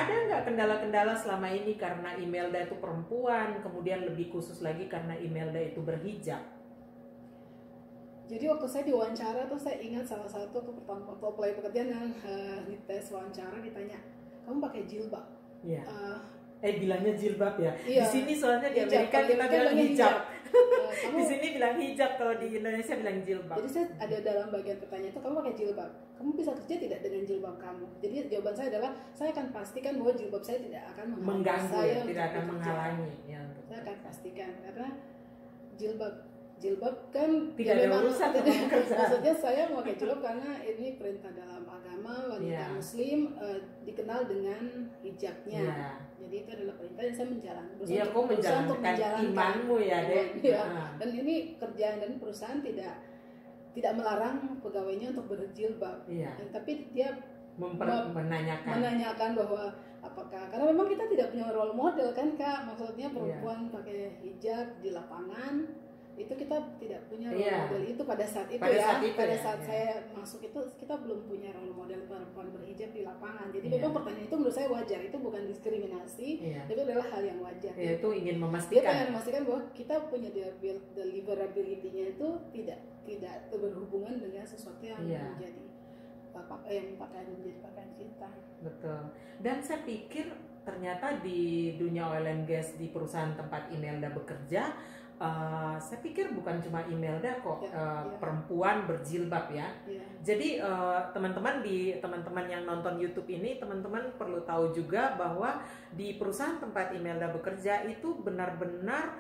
ada nggak kendala-kendala selama ini karena Imelda itu perempuan, kemudian lebih khusus lagi karena Imelda itu berhijab? Jadi waktu saya diwawancara tuh saya ingat salah satu tuh pertama waktu apply pekerjaan yang di tes wawancara ditanya, kamu pakai jilbab? Iya. Bilangnya jilbab ya. Iya. Di sini soalnya di Hijab, Amerika kita bilang hijab. Kamu, Di sini bilang hijab, kalau di Indonesia bilang jilbab. jadi saya ada dalam bagian pertanyaan itu, kamu pakai jilbab, kamu bisa kerja tidak dengan jilbab kamu? Jadi jawaban saya adalah, saya akan pastikan bahwa jilbab saya tidak akan mengganggu, saya tidak akan bekerja. menghalangi. Ya, Saya akan pastikan karena jilbab kan tidak ada urusan sama pekerjaan. Maksudnya saya memakai jilbab karena ini perintah dalam agama, wanita muslim dikenal dengan hijabnya. Jadi itu adalah perintah yang saya menjalankan. Iya, kok menjalankan imanmu ya, Dek. Dan ini kerjaan dan perusahaan tidak melarang pegawainya untuk berjilbab. Tapi dia menanyakan bahwa apakah, karena memang kita tidak punya role model kan Kak, maksudnya perempuan pakai hijab di lapangan itu kita tidak punya role model itu pada saat itu. Pada saat saya masuk itu kita belum punya role model perempuan berhijab di lapangan. Jadi memang pertanyaan itu menurut saya wajar, itu bukan diskriminasi, itu adalah hal yang wajar. Itu ingin memastikan. Dia pengen memastikan bahwa kita punya deliverability-nya itu tidak berhubungan dengan sesuatu yang menjadi menjadi pakaian kita. Betul. Dan saya pikir ternyata di dunia oil and gas, di perusahaan tempat Imelda bekerja, saya pikir bukan cuma Imelda kok perempuan berjilbab ya. Jadi teman-teman yang nonton YouTube ini, teman-teman perlu tahu juga bahwa di perusahaan tempat Imelda bekerja itu benar-benar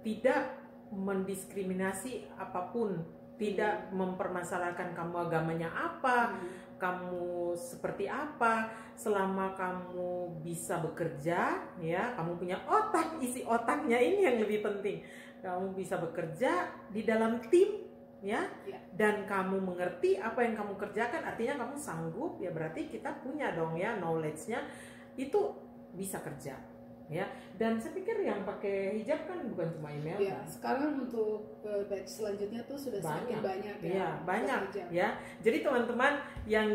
tidak mendiskriminasi apapun, tidak mempermasalahkan kamu agamanya apa, kamu seperti apa, selama kamu bisa bekerja, ya, kamu punya otak, isi otaknya ini yang lebih penting. Kamu bisa bekerja di dalam tim, ya, dan kamu mengerti apa yang kamu kerjakan, artinya kamu sanggup, ya berarti kita punya dong ya knowledge-nya, itu bisa kerja. Ya, dan saya pikir yang pakai hijab kan bukan cuma Imelda. Ya, sekarang untuk batch selanjutnya tuh sudah semakin banyak ya. Iya, banyak ya. Jadi teman-teman yang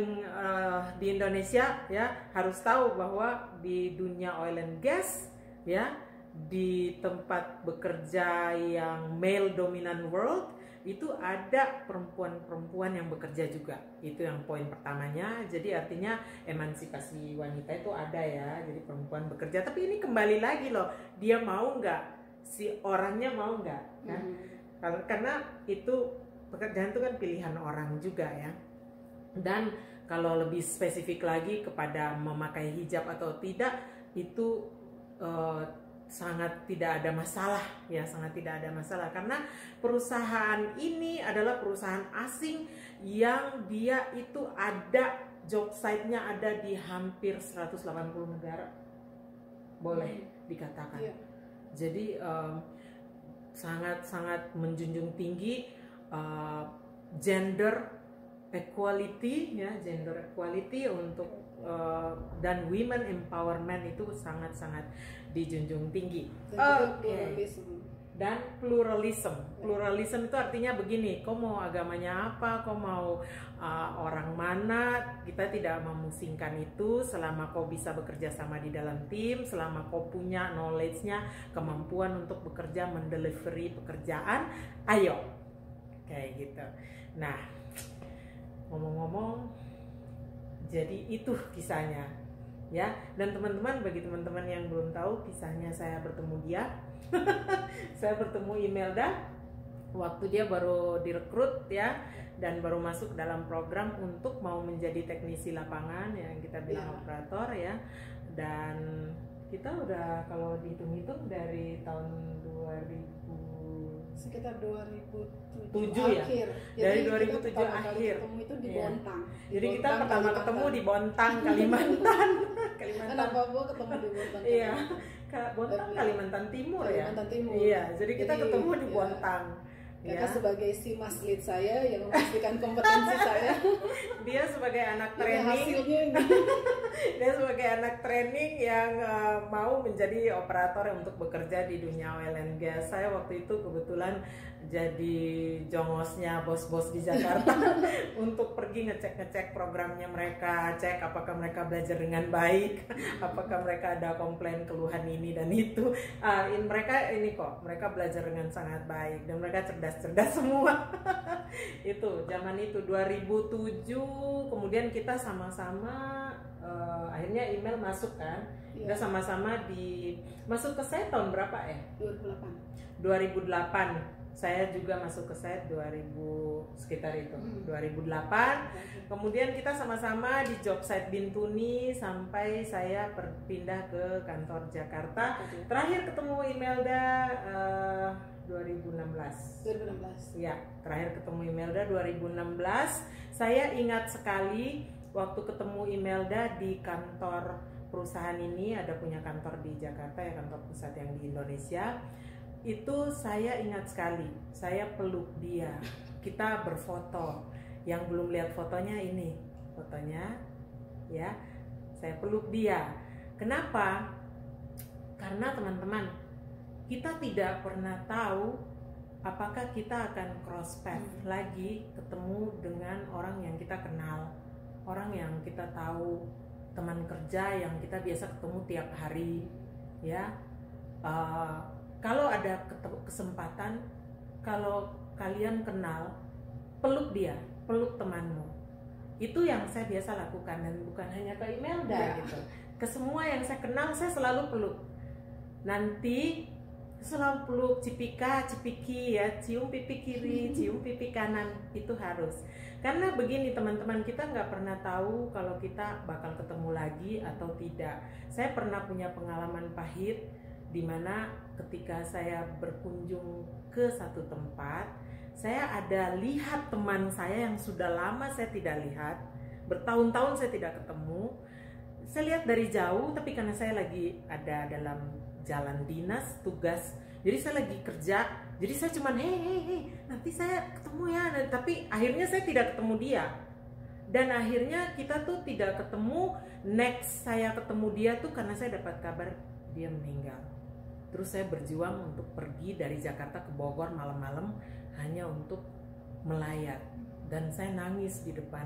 di Indonesia ya harus tahu bahwa di dunia oil and gas ya, di tempat bekerja yang male dominant world itu ada perempuan-perempuan yang bekerja juga. Itu yang poin pertamanya. Jadi artinya emansipasi wanita itu ada ya. Jadi perempuan bekerja. Tapi ini kembali lagi loh, dia mau nggak, si orangnya mau nggak kan? Karena itu pekerjaan itu kan pilihan orang juga ya. Dan kalau lebih spesifik lagi kepada memakai hijab atau tidak, itu sangat tidak ada masalah ya, sangat tidak ada masalah, karena perusahaan ini adalah perusahaan asing yang dia itu ada job site-nya ada di hampir 180 negara, boleh dikatakan. Jadi sangat-sangat menjunjung tinggi gender equality ya, gender equality untuk dan women empowerment itu sangat-sangat dijunjung tinggi. Dan pluralism. Pluralism itu artinya begini, kau mau agamanya apa, kau mau orang mana, kita tidak memusingkan itu selama kau bisa bekerja sama di dalam tim, selama kau punya knowledge-nya, kemampuan untuk bekerja, mendelivery pekerjaan, ayo. Kayak gitu. Nah, ngomong-ngomong, jadi itu kisahnya ya. Dan teman-teman, bagi teman-teman yang belum tahu kisahnya, saya bertemu dia saya bertemu Imelda waktu dia baru direkrut ya, dan baru masuk dalam program untuk mau menjadi teknisi lapangan yang kita bilang operator ya. Dan kita udah kalau dihitung-hitung dari tahun 2000 sekitar 2007 ya. Akhir. Dari 2007 akhir. Ketemu itu di Bontang. Jadi kita pertama ketemu di Bontang, Kalimantan. Anak Papua ketemu di Bontang. Iya. Bontang Kalimantan Timur ya. Kalimantan Timur. Iya, jadi kita ketemu di Bontang. Kakak sebagai si mas lead saya yang memastikan kompetensi saya. dia sebagai anak training, dia sebagai anak training yang mau menjadi operator untuk bekerja di dunia oil and gas. Saya waktu itu kebetulan jadi jongosnya bos-bos di Jakarta untuk pergi ngecek programnya mereka, cek apakah mereka belajar dengan baik, apakah mereka ada komplain keluhan ini dan itu. Mereka belajar dengan sangat baik dan mereka cerdas semua. Itu zaman itu 2007, kemudian kita sama-sama akhirnya email masuk kan. Kita sama-sama masuk ke saya tahun berapa ya? 2008. Saya juga masuk ke SET 2000 sekitar itu 2008. Kemudian kita sama-sama di job site Bintuni sampai saya berpindah ke kantor Jakarta. Terakhir ketemu Imelda 2016. Ya, terakhir ketemu Imelda 2016. Saya ingat sekali waktu ketemu Imelda di kantor perusahaan ini, ada punya kantor di Jakarta ya, kantor pusat yang di Indonesia. Itu saya ingat sekali, saya peluk dia, kita berfoto. Yang belum lihat fotonya ini, fotonya ya, saya peluk dia. Kenapa? Karena teman-teman, kita tidak pernah tahu apakah kita akan cross path lagi ketemu dengan orang yang kita kenal, orang yang kita tahu, teman kerja yang kita biasa ketemu tiap hari ya. Kalau ada kesempatan, kalau kalian kenal, peluk dia, peluk temanmu. Itu yang saya biasa lakukan, dan bukan hanya ke Imelda gitu. Ke semua yang saya kenal, saya selalu peluk. Nanti selalu peluk, cipika, cipiki ya, cium pipi kiri, cium pipi kanan, itu harus. Karena begini teman-teman, kita nggak pernah tahu kalau kita bakal ketemu lagi atau tidak. Saya pernah punya pengalaman pahit, dimana ketika saya berkunjung ke satu tempat, saya ada lihat teman saya yang sudah lama saya tidak lihat, bertahun-tahun saya tidak ketemu. Saya lihat dari jauh, tapi karena saya lagi ada dalam jalan dinas, tugas, jadi saya lagi kerja, jadi saya cuman hei, nanti saya ketemu ya, tapi akhirnya saya tidak ketemu dia. Dan akhirnya kita tuh tidak ketemu. Next saya ketemu dia tuh karena saya dapat kabar dia meninggal. Terus saya berjuang untuk pergi dari Jakarta ke Bogor malam-malam hanya untuk melayat. Dan saya nangis di depan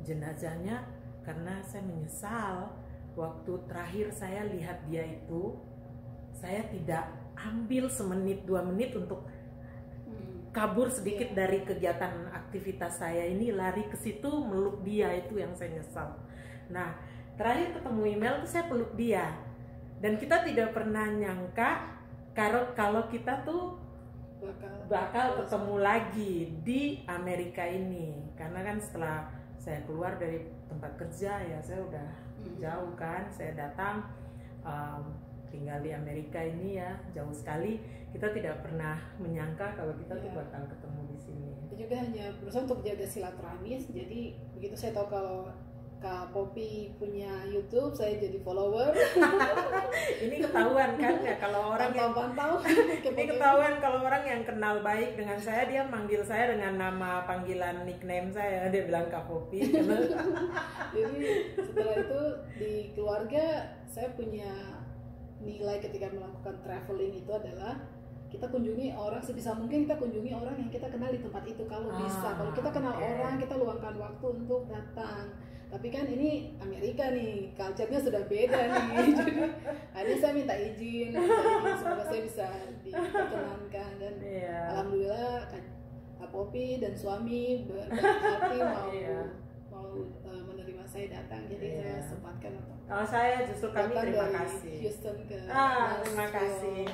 jenazahnya karena saya menyesal waktu terakhir saya lihat dia itu, saya tidak ambil semenit 2 menit untuk kabur sedikit dari kegiatan aktivitas saya ini, lari ke situ meluk dia. Itu yang saya nyesal. Nah, terakhir ketemu email tuh saya peluk dia. Dan kita tidak pernah nyangka kalau kita tuh bakal ketemu lagi di Amerika ini. Karena kan setelah saya keluar dari tempat kerja ya, saya udah jauh kan, saya datang tinggal di Amerika ini ya, jauh sekali. Kita tidak pernah menyangka kalau kita tuh bakal ketemu di sini. Itu juga hanya berusaha untuk jaga silaturahmi. Jadi begitu saya tahu kalau Kak Poppy punya YouTube, saya jadi follower. Ini ketahuan kan ya kalau orang pantau. Ini ketahuan kalau orang yang kenal baik dengan saya, dia manggil saya dengan nama panggilan nickname saya, dia bilang Kak Poppy. Jadi setelah itu di keluarga saya punya nilai ketika melakukan traveling itu adalah kita kunjungi orang sebisa mungkin, kita kunjungi orang yang kita kenal di tempat itu kalau bisa. Kalau kita kenal orang, kita luangkan waktu untuk datang. Tapi kan ini Amerika nih, culture-nya sudah beda nih. Jadi akhirnya saya minta izin semoga saya bisa diperkenankan. Dan alhamdulillah Kak Poppy dan suami berhati mau menerima saya datang. Jadi saya sempatkan untuk saya justru kami terima kasih. Houston ke terima kasih.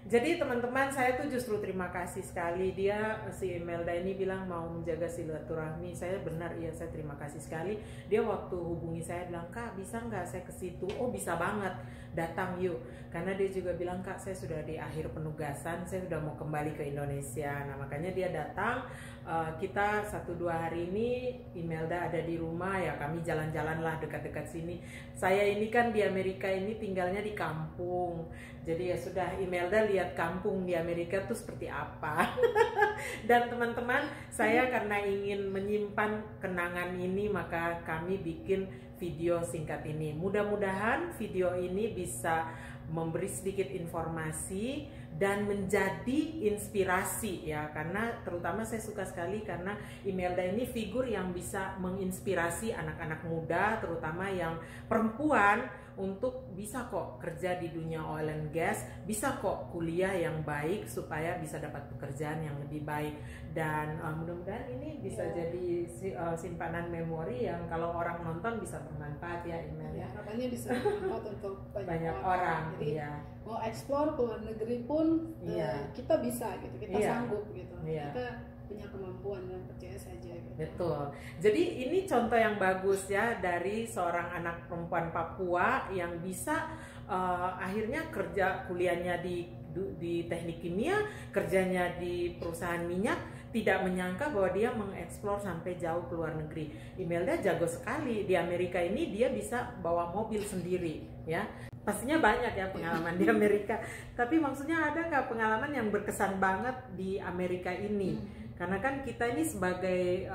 Jadi teman-teman, saya tuh justru terima kasih sekali. Dia, si Imelda ini bilang mau menjaga silaturahmi. Saya benar, iya saya terima kasih sekali. Dia waktu hubungi saya bilang, Kak bisa nggak saya ke situ? Oh bisa banget, datang yuk. Karena dia juga bilang, Kak saya sudah di akhir penugasan, saya sudah mau kembali ke Indonesia. Nah makanya dia datang. Kita 1-2 hari ini Imelda ada di rumah ya, kami jalan-jalan lah dekat-dekat sini. Saya ini kan di Amerika ini tinggalnya di kampung. Jadi ya sudah, Imelda lihat kampung di Amerika tuh seperti apa. Dan teman-teman, saya karena ingin menyimpan kenangan ini, maka kami bikin video singkat ini. Mudah-mudahan video ini bisa memberi sedikit informasi dan menjadi inspirasi ya, karena terutama saya suka sekali karena Imelda ini figur yang bisa menginspirasi anak-anak muda, terutama yang perempuan, untuk bisa kok kerja di dunia oil and gas, bisa kok kuliah yang baik supaya bisa dapat pekerjaan yang lebih baik. Dan mudah-mudahan ini bisa jadi simpanan memori yang kalau orang nonton bisa bermanfaat ya, Imel. Ya, harapannya bisa bermanfaat untuk banyak orang. Jadi mau explore ke luar negeri pun kita bisa gitu, kita sanggup gitu, kita punya kemampuan, dan percaya saja gitu. Betul. Jadi ini contoh yang bagus ya dari seorang anak perempuan Papua yang bisa akhirnya kerja, kuliahnya di teknik kimia, kerjanya di perusahaan minyak, tidak menyangka bahwa dia mengeksplor sampai jauh ke luar negeri. Imelda jago sekali di Amerika ini, dia bisa bawa mobil sendiri ya. Pastinya banyak ya pengalaman di Amerika, tapi maksudnya ada nggak pengalaman yang berkesan banget di Amerika ini? Karena kan kita ini sebagai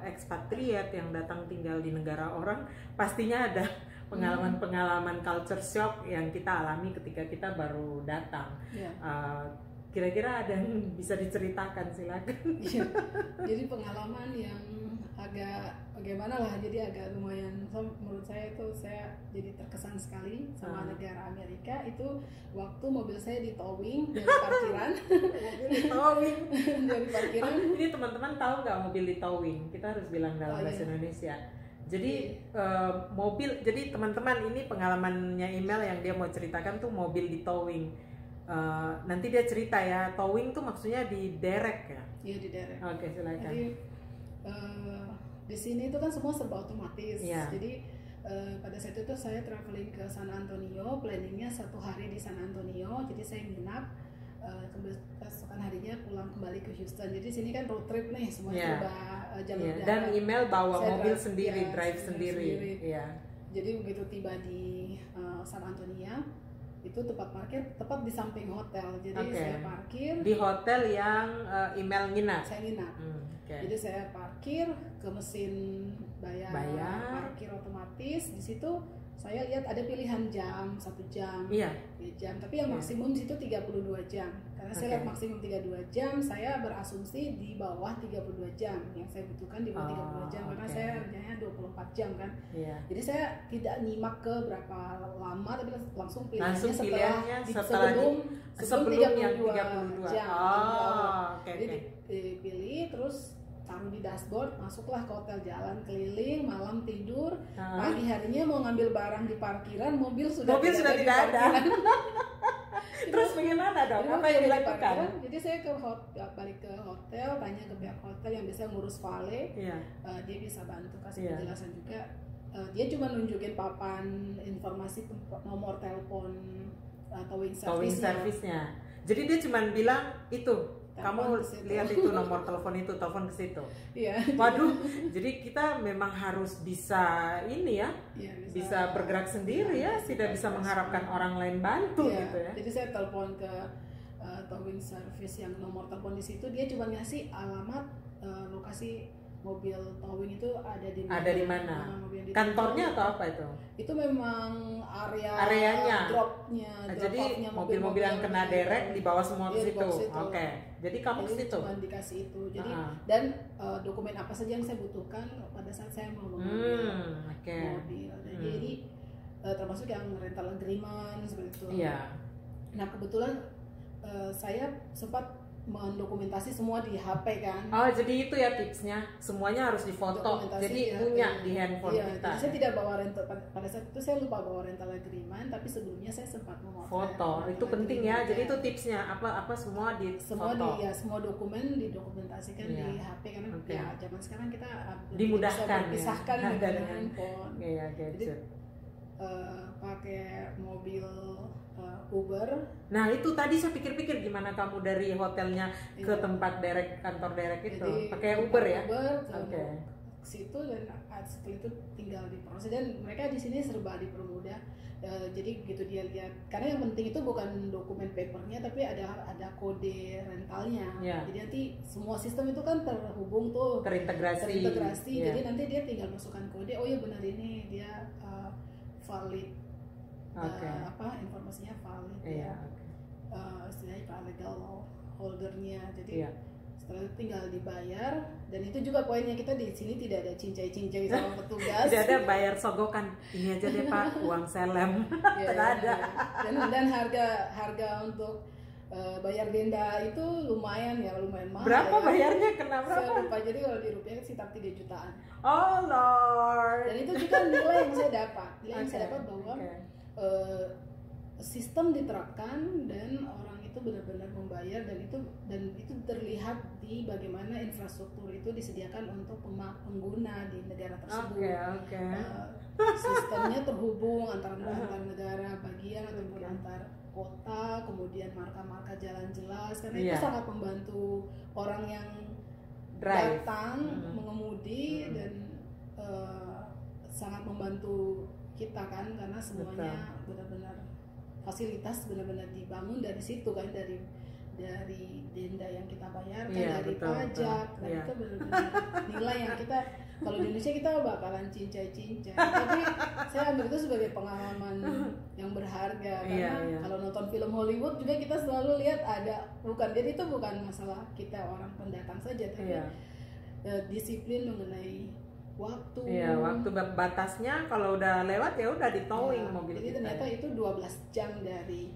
ekspatriat yang datang tinggal di negara orang, pastinya ada pengalaman-pengalaman culture shock yang kita alami ketika kita baru datang. Kira-kira ada yang bisa diceritakan, silakan. Jadi pengalaman yang agak bagaimana lah, jadi agak lumayan, menurut saya itu saya jadi terkesan sekali sama negara Amerika. Itu waktu mobil saya di towing dari parkiran. Dari parkiran. Ini teman-teman tahu nggak mobil di towing? Kita harus bilang dalam bahasa Indonesia. Jadi mobil, jadi teman-teman ini pengalamannya Imel yang dia mau ceritakan tuh mobil di towing. Nanti dia cerita ya, towing tuh maksudnya diderek ya? Iya, diderek. Oke, silakan. Jadi di sini itu kan semua serba otomatis. Jadi pada saat itu saya traveling ke San Antonio, planningnya 1 hari di San Antonio. Jadi saya nginap, keesokan harinya pulang kembali ke Houston. Jadi sini kan road trip nih, semua coba jalur darat. Dan Imel bawa mobil sendiri, drive sendiri. Jadi begitu tiba di San Antonio, itu tempat parkir tepat di samping hotel. Jadi saya parkir di hotel yang Imel nginap. Saya nginap. Jadi saya parkir ke mesin bayar parkir otomatis. Di situ saya lihat ada pilihan jam, 1 jam, 2 jam, tapi yang maksimum situ 32 jam. Karena saya lihat maksimum 32 jam, saya berasumsi di bawah 32 jam. Yang saya butuhkan di bawah 32 jam, karena saya kerjanya 24 jam kan. Jadi saya tidak nyimak ke berapa lama, tapi langsung pilihannya sebelum 32 jam. Jadi dipilih, terus taruh di dashboard, masuklah ke hotel, jalan keliling, malam tidur, pagi harinya mau ngambil barang di parkiran, mobil sudah tidak ada. Terus bagaimana dong? Apa yang dilakukan? Jadi saya balik ke hotel, tanya ke pihak hotel yang bisa ngurus valet, dia bisa bantu kasih penjelasan juga. Dia cuma nunjukin papan informasi nomor telepon towing service-nya. Jadi dia cuma bilang itu, kamu lihat itu nomor telepon itu, telepon ke situ. Waduh, jadi kita memang harus bisa ini ya, bisa bergerak sendiri ya, tidak bisa mengharapkan orang lain bantu gitu ya. Jadi saya telepon ke towing service yang nomor telepon di situ, dia cuma ngasih alamat lokasi mobil towing itu ada di mana. Kantornya atau apa itu? Itu memang areanya, dropnya. Jadi mobil-mobil yang kena derek dibawa semua ke situ. Jadi kamu ke situ. Cuma dikasih itu. Jadi dan dokumen apa saja yang saya butuhkan pada saat saya mau mengambil mobil. Jadi termasuk yang rental agreement seperti itu. Nah kebetulan saya sempat mendokumentasi semua di HP kan. Jadi itu ya tipsnya, semuanya harus difoto. Jadi punya di handphone kita. Saya tidak bawa rental pada saat itu, saya lupa bawa rental agreement, tapi sebelumnya saya sempat memotret. Foto itu penting ya. Jadi itu tipsnya apa semua di foto. Semua dokumen didokumentasikan di HP karena zaman sekarang kita dimudahkan pisahkan dengan handphone. Jadi pakai mobil Uber. Nah itu tadi saya pikir-pikir gimana kamu dari hotelnya ke tempat kantor derek itu, pakai Uber ya? situ dan setelah itu tinggal diproses, dan mereka di sini serba dipermudah. Jadi begitu dia lihat, karena yang penting itu bukan dokumen papernya tapi ada kode rentalnya. Jadi nanti semua sistem itu kan terhubung tuh, terintegrasi. Jadi nanti dia tinggal masukkan kode, oh ya benar ini dia valid, informasinya valid, istilahnya Pak legal holdernya. Jadi setelah itu tinggal dibayar, dan itu juga poinnya, kita di sini tidak ada cincai-cincai sama petugas. Tidak ada bayar sogokan, ini aja deh Pak, uang selem. Tidak ada. Dan harga untuk bayar denda itu lumayan mahal. Berapa bayarnya? Kenapa? Saya lupa, jadi kalau di rupiah sekitar 3 jutaan. Oh Lord. Dan itu juga nilai yang saya dapat. Nilai yang saya dapat bahwa sistem diterapkan dan orang itu benar-benar membayar, dan itu terlihat di bagaimana infrastruktur itu disediakan untuk pengguna di negara tersebut. Sistemnya terhubung antar negara bagian ataupun antar kota, kemudian marka-marka jalan jelas, karena itu sangat membantu orang yang datang mengemudi, dan sangat membantu kita kan, karena semuanya benar-benar fasilitas benar-benar dibangun dari situ kan, dari denda yang kita bayarkan, dari pajak, dan itu benar-benar nilai yang kita, kalau di Indonesia kita bakalan cincai-cincai, tapi saya ambil itu sebagai pengalaman yang berharga, karena kalau nonton film Hollywood juga kita selalu lihat jadi itu bukan masalah kita orang pendatang saja, tapi disiplin mengenai waktu. Waktu batasnya kalau udah lewat ya udah di towing mobil. Jadi ternyata itu 12 jam dari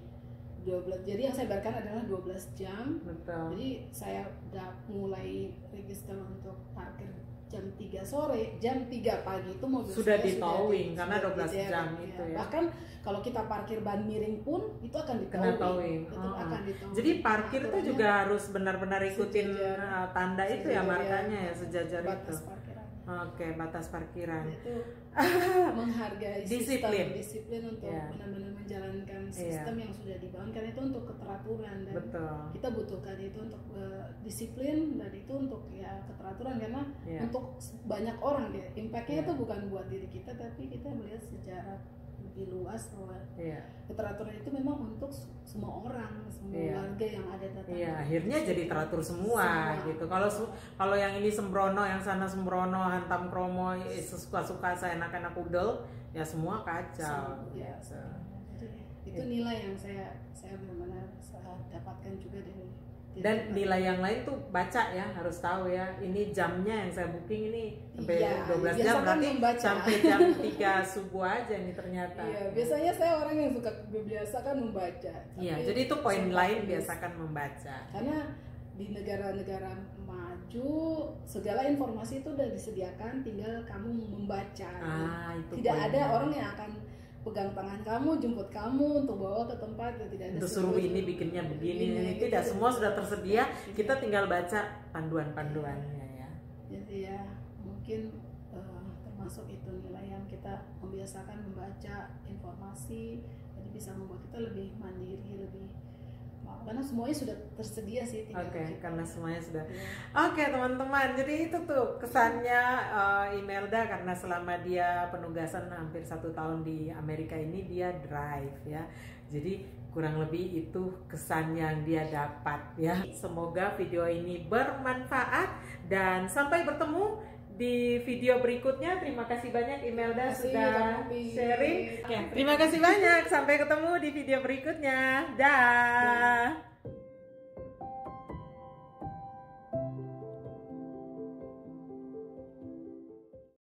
12. Jadi yang saya bayarkan adalah 12 jam. Betul. Jadi saya udah mulai register untuk parkir jam 3 sore, jam 3 pagi itu mobil sudah di towing karena 12 jam itu ya. Bahkan kalau kita parkir ban miring pun itu akan di towing. Akan di towing. Jadi parkir itu juga harus benar-benar ikutin tanda itu ya, markanya ya, sejajar itu. Batas parkiran. Itu menghargai disiplin untuk benar-benar menjalankan sistem yang sudah dibangun, karena itu untuk keteraturan, dan kita butuhkan itu untuk disiplin, dan itu untuk keteraturan, karena untuk banyak orang impact-nya itu bukan buat diri kita, tapi kita melihat secara lebih luas bahwa keteraturan itu memang untuk semua orang, semua warga yang ada datang. Akhirnya jadi teratur semua gitu. Kalau yang ini sembrono, yang sana sembrono, hantam kromo, suka-suka saya enak-enak udel, ya semua kacau. Jadi itu nilai yang saya benar-benar dapatkan juga dari. Dan nilai yang lain tuh baca ya, harus tahu ya, ini jamnya yang saya booking ini sampai 12 jam, berarti sampai jam 3 subuh aja nih ternyata. Biasanya saya orang yang suka biasa kan membaca. Jadi itu poin lain, biasakan membaca. Karena di negara-negara maju segala informasi itu udah disediakan, tinggal kamu membaca. Tidak ada orang yang akan pegang tangan kamu, jemput kamu untuk bawa ke tempat, tidak ada. Untuk suruh ini bikinnya begini, tidak, semua sudah tersedia. Kita tinggal baca panduan-panduannya ya. Jadi mungkin termasuk itu nilai yang kita membiasakan membaca informasi, jadi bisa membuat kita lebih mandiri, lebih, karena semuanya sudah tersedia sih. Karena semuanya sudah. Teman-teman, jadi itu tuh kesannya Imelda, karena selama dia penugasan hampir 1 tahun di Amerika ini dia drive ya. Jadi kurang lebih itu kesan yang dia dapat ya. Semoga video ini bermanfaat, dan sampai bertemu di video berikutnya. Terima kasih banyak Imelda sudah sharing. Terima kasih banyak. Sampai ketemu di video berikutnya. Dah.